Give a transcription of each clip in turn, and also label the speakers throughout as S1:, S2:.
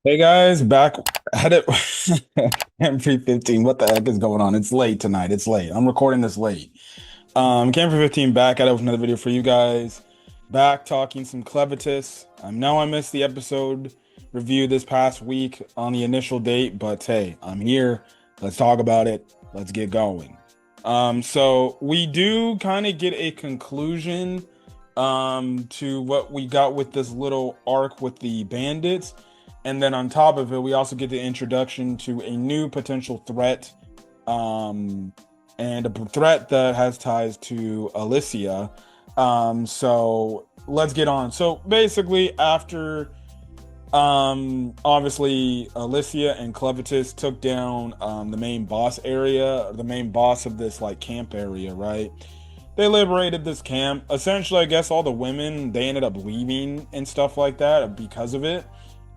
S1: Hey guys, back at it. MP15. What the heck is going on? It's late tonight. It's late. I'm recording this late. Camper 15 back at it with another video for you guys. Back talking some Clevatess. I know I missed the episode review this past week on the initial date, but hey, I'm here. Let's talk about it. Let's get going. So we do kind of get a conclusion to what we got with this little arc with the bandits. And then on top of it, we also get the introduction to a new potential threat, um, and a threat that has ties to Alicia. So let's get on. So basically, after obviously Alicia and Clevatess took down the main boss area, the main boss of this like camp area, right? They liberated this camp. Essentially, I guess all the women they ended up leaving and stuff like that because of it,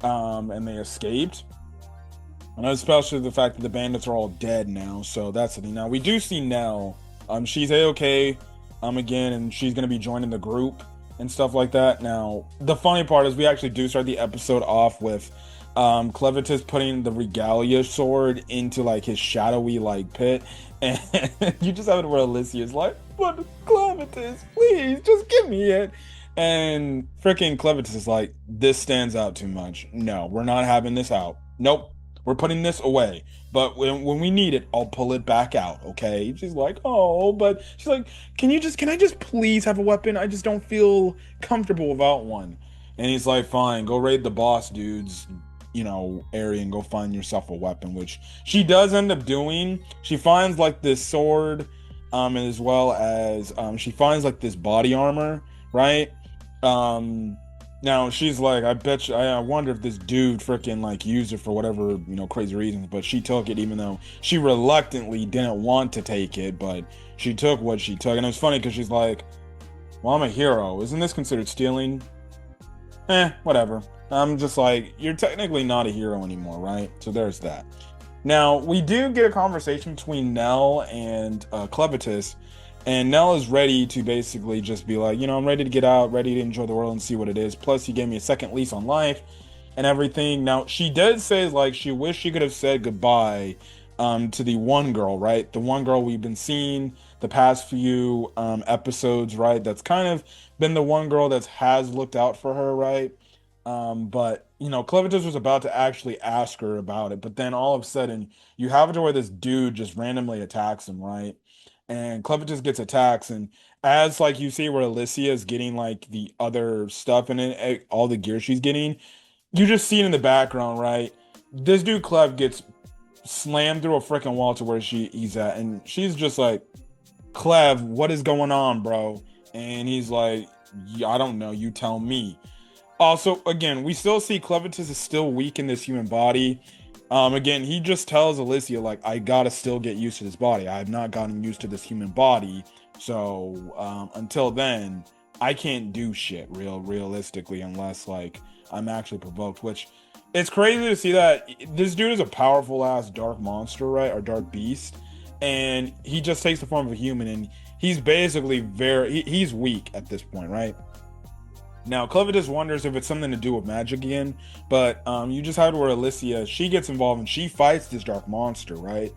S1: and they escaped. And especially the fact that the bandits are all dead now, so that's the thing. Now we do see Nell. She's a-okay, again, and she's gonna be joining the group and stuff like that. Now, the funny part is we actually do start the episode off with Clevatess putting the regalia sword into like his shadowy like pit, and you just have it where Alicia's like, "But Clevatess, please, just give me it." And freaking Clevatess is like, "This stands out too much. No, we're not having this out. Nope, we're putting this away. But when we need it, I'll pull it back out, okay?" She's like, "Oh," but she's like, can I just please have a weapon? I just don't feel comfortable without one." And he's like, "Fine, go raid the boss dude's, area and go find yourself a weapon," which she does end up doing. She finds like this sword, as well as she finds like this body armor, right? Um, Now she's like, I bet you, I wonder if this dude freaking like used it for whatever, crazy reasons, but she took it even though she reluctantly didn't want to take it, but she took what she took. And it was funny because she's like, "Well, I'm a hero. Isn't this considered stealing?" Whatever. I'm just like, you're technically not a hero anymore, right? So there's that. Now, we do get a conversation between Nell and Clevatess, and Nell is ready to basically just be like, I'm ready to get out, ready to enjoy the world and see what it is. Plus, he gave me a second lease on life and everything. Now, she did say, like, she wished she could have said goodbye to the one girl, right? The one girl we've been seeing the past few episodes, right? That's kind of been the one girl that has looked out for her, right? But Clevitus was about to actually ask her about it, but then all of a sudden you have it to where this dude just randomly attacks him, right? And Clevitus gets attacked, and as like you see where Alicia is getting like the other stuff in it, all the gear she's getting, you just see it in the background, right? This dude Clev gets slammed through a freaking wall to where he's at, and she's just like, "Clev, what is going on, bro?" And he's like, "Yeah, I don't know. You tell me." Also, again, we still see Clevitus is still weak in this human body. Again, he just tells Alicia, like, "I gotta still get used to this body. I have not gotten used to this human body. So, until then, I can't do shit realistically unless like I'm actually provoked." Which it's crazy to see that this dude is a powerful ass dark monster, right? Or dark beast. And he just takes the form of a human, and he's basically he's weak at this point, right? Now, Clevitus wonders if it's something to do with magic again, but you just have to where Alicia, she gets involved and she fights this dark monster, right?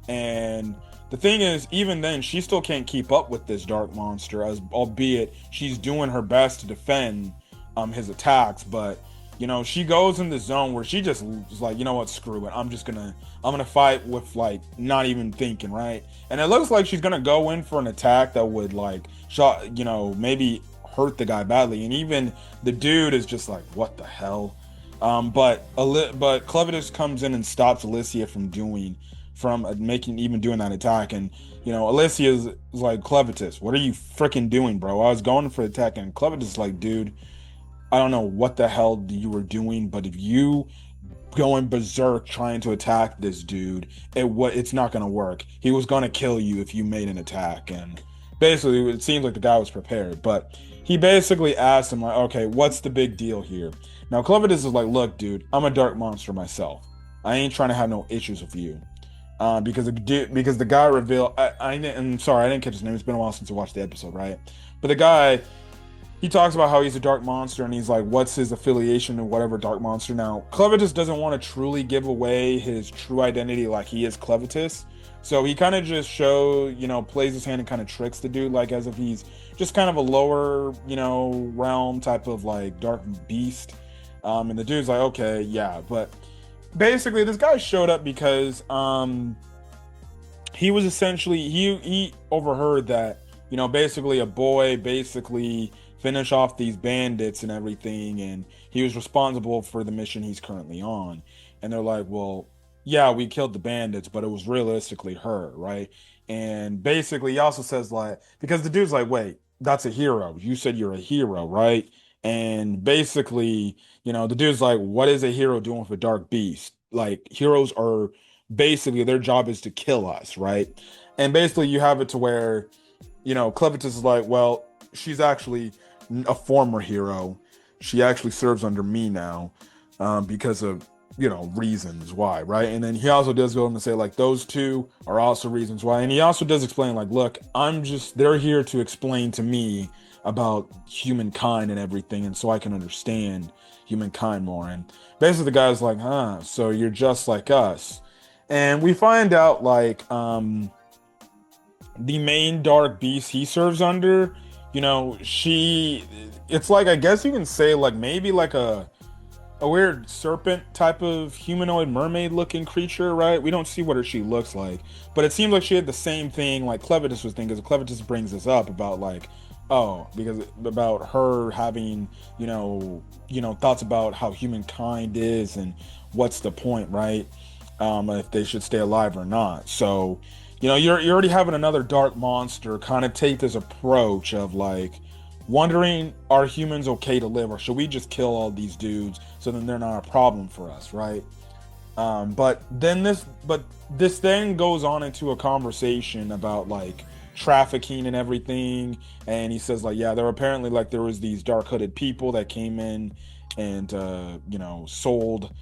S1: And the thing is, even then, she still can't keep up with this dark monster, as albeit she's doing her best to defend his attacks, but she goes in the zone where she just is like, "You know what, screw it. I'm gonna fight with like not even thinking, right?" And it looks like she's gonna go in for an attack that would like shot, maybe hurt the guy badly, and even the dude is just like, "What the hell?" But Clevitus comes in and stops Alicia from making even doing that attack, and Alicia is like, "Clevitus, what are you freaking doing, bro? I was going for the attack," and Clevitus is like, "Dude, I don't know what the hell you were doing, but if you going berserk trying to attack this dude, it's not gonna work. He was gonna kill you if you made an attack." And basically, it seems like the guy was prepared, but he basically asked him like, "Okay, what's the big deal here?" Now, Clevitus is like, "Look, dude, I'm a dark monster myself. I ain't trying to have no issues with you." Because the guy revealed, I'm sorry, I didn't catch his name. It's been a while since I watched the episode, right? But the guy he talks about how he's a dark monster, and he's like, what's his affiliation to whatever dark monster. Now, Clevatess doesn't want to truly give away his true identity, like he is Clevatess. So he kind of just plays his hand and kind of tricks the dude, like as if he's just kind of a lower, realm type of like dark beast. And the dude's like, okay, yeah. But basically, this guy showed up because he was essentially, he overheard that, basically a boy basically finish off these bandits and everything, and he was responsible for the mission he's currently on. And they're like, well, yeah, we killed the bandits, but it was realistically her, right? And basically he also says, like, because the dude's like, wait, that's a hero, you said you're a hero, right? And basically, the dude's like, what is a hero doing with a dark beast? Like, heroes are basically, their job is to kill us, right? And basically you have it to where, Clevitus is like, well, she's actually a former hero. She actually serves under me now, because of, reasons why, right? And then he also does go on to say, like, those two are also reasons why. And he also does explain, like, look, they're here to explain to me about humankind and everything, and so I can understand humankind more. And basically the guy's like, so you're just like us. And we find out, like, the main dark beast he serves under, it's like, I guess you can say, like, maybe like a weird serpent type of humanoid mermaid looking creature, right? We don't see what she looks like, but it seems like she had the same thing like Clevitus was thinking, because Clevitus brings this up about, like, because about her having, thoughts about how humankind is and what's the point, right? If they should stay alive or not. So, you're already having another dark monster kind of take this approach of, like, wondering, are humans okay to live, or should we just kill all these dudes so then they're not a problem for us, right? But this then goes on into a conversation about, like, trafficking and everything. And he says, like, yeah, there apparently, like, there was these dark hooded people that came in and sold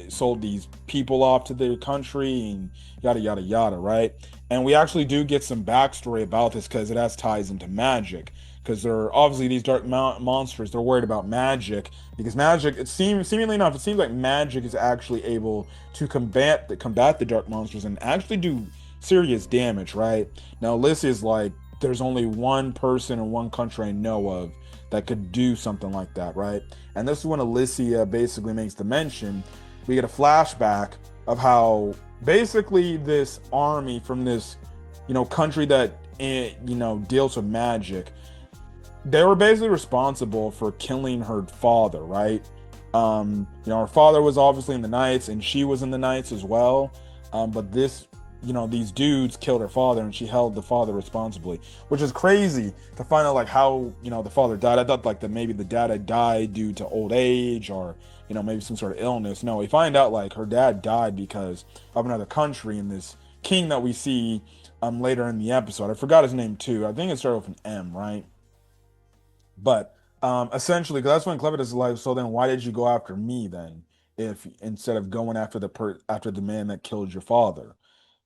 S1: sold these people off to their country and yada yada yada, right? And we actually do get some backstory about this, because it has ties into magic, because they're obviously these dark monsters, they're worried about magic, because magic, seemingly enough, it seems like magic is actually able to combat the dark monsters and actually do serious damage, right? Now Alicia is like, there's only one person in one country I know of that could do something like that, right? And this is when Alicia basically makes the mention. We get a flashback of how basically this army from this, country that, deals with magic, they were basically responsible for killing her father, right? Her father was obviously in the Knights, and she was in the Knights as well. But these dudes killed her father, and she held the father responsibly, which is crazy to find out, like, how, the father died. I thought, like, that maybe the dad had died due to old age, or, maybe some sort of illness. No, we find out, like, her dad died because of another country, and this king that we see later in the episode. I forgot his name too. I think it started with an M, right? But essentially, because that's when Clevitus is like, so then why did you go after me then, if instead of going after after the man that killed your father?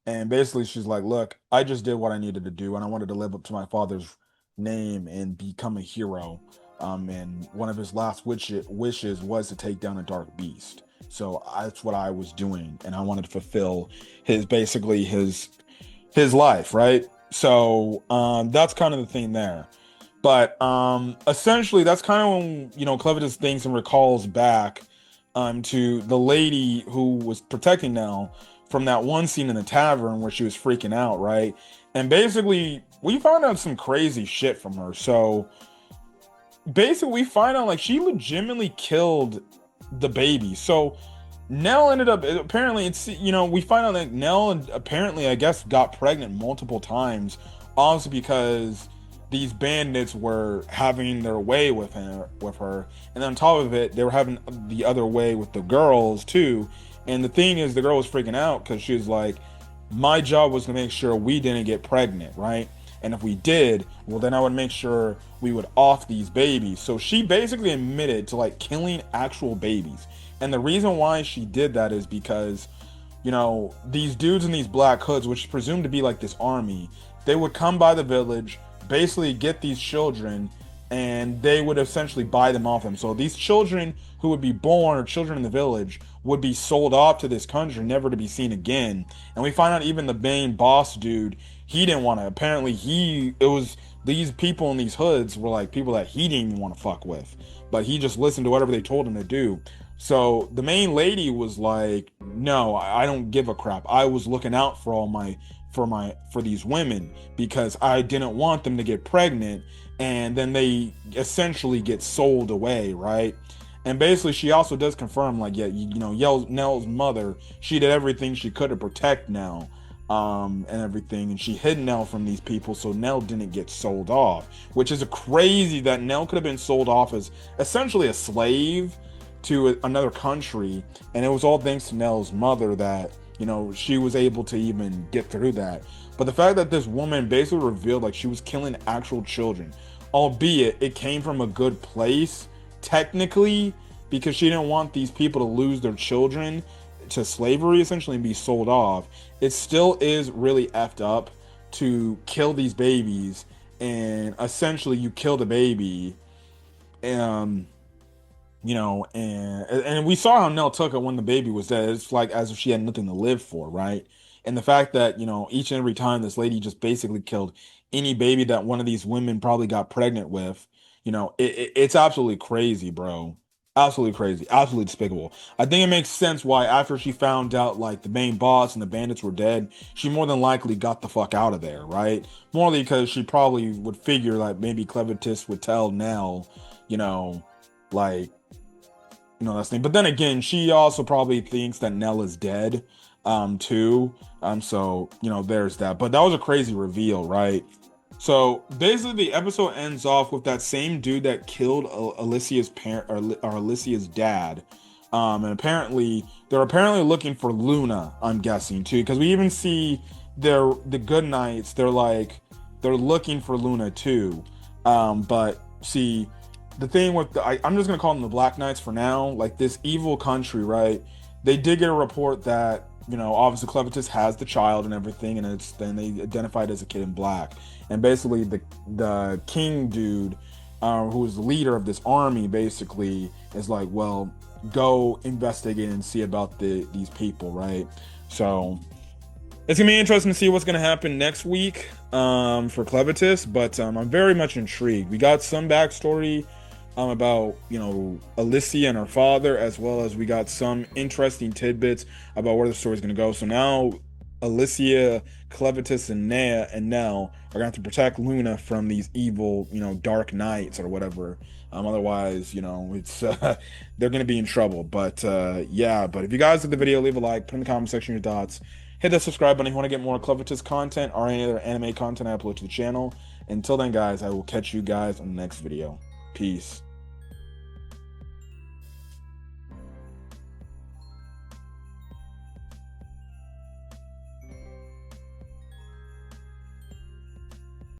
S1: And basically she's like, look, I just did what I needed to do, and I wanted to live up to my father's name and become a hero. And one of his last wishes was to take down a dark beast. So that's what I was doing, and I wanted to fulfill his life, right? So that's kind of the thing there. But essentially, that's kind of when, Clevitus thinks and recalls back to the lady who was protecting Nell from that one scene in the tavern where she was freaking out, right? And basically, we found out some crazy shit from her. So basically, we find out, like, she legitimately killed the baby. So Nell ended up, apparently, we find out that Nell apparently, I guess, got pregnant multiple times, obviously because these bandits were having their way with her, and on top of it, they were having the other way with the girls too. And the thing is, the girl was freaking out because she was like, my job was to make sure we didn't get pregnant, right? And if we did, well, then I would make sure we would off these babies. So she basically admitted to, like, killing actual babies. And the reason why she did that is because, these dudes in these black hoods, which is presumed to be like this army, they would come by the village, basically get these children, and they would essentially buy them off them. So these children who would be born, or children in the village, would be sold off to this country, never to be seen again. And we find out even the main boss dude, he didn't want to. Apparently, it was these people in these hoods were like people that he didn't even want to fuck with, but he just listened to whatever they told him to do. So the main lady was like, "No, I don't give a crap. I was looking out for all my for these women because I didn't want them to get pregnant, and then they essentially get sold away, right?" And basically, she also does confirm, like, yeah, you know, Nell's mother, she did everything she could to protect Nell, and everything, and she hid Nell from these people so Nell didn't get sold off, which is crazy that Nell could have been sold off as essentially a slave to another country, and it was all thanks to Nell's mother that, you know, she was able to even get through that. But the fact that this woman basically revealed like she was killing actual children, albeit it came from a good place technically, because she didn't want these people to lose their children to slavery essentially and be sold off, it still is really effed up to kill these babies, and essentially you kill the baby, um you know, and we saw how Nell took it when the baby was dead. It's like as if she had nothing to live for, right? And the fact that, you know, each and every time this lady just basically killed any baby that one of these women probably got pregnant with, you know, it's absolutely crazy, bro. Absolutely crazy, absolutely despicable. I think it makes sense why after she found out like the main boss and the bandits were dead, she more than likely got the fuck out of there, right? Morely because she probably would figure like maybe Clevatess would tell Nell, you know, like, you know, that's the thing. But then again, she also probably thinks that Nell is dead, too. So, you know, there's that. But that was a crazy reveal, right? So basically, the episode ends off with that same dude that killed Alicia's parent, or Alicia's dad. And apparently, they're apparently looking for Luna. I'm guessing too, because we even see the Good Knights. They're looking for Luna too. But see, the thing with I'm just gonna call them the Black Knights for now. Like this evil country, right? They did get a report that, you know, obviously Clevatess has the child and everything, and it's then they identified as a kid in black. And basically, the king dude, who is the leader of this army, basically is like, well, go investigate and see about these people, right? So it's gonna be interesting to see what's gonna happen next week, for Clevatess, but I'm very much intrigued. We got some backstory about, you know, Alicia and her father, as well as we got some interesting tidbits about where the story's going to go. So now Alicia, Clevatess, and Nell are going to have to protect Luna from these evil, you know, dark knights or whatever. Otherwise, you know, it's they're going to be in trouble. But yeah, but if you guys like the video, leave a like, put in the comment section your thoughts. Hit that subscribe button if you want to get more Clevatess content or any other anime content I upload to the channel. Until then, guys, I will catch you guys on the next video. Peace.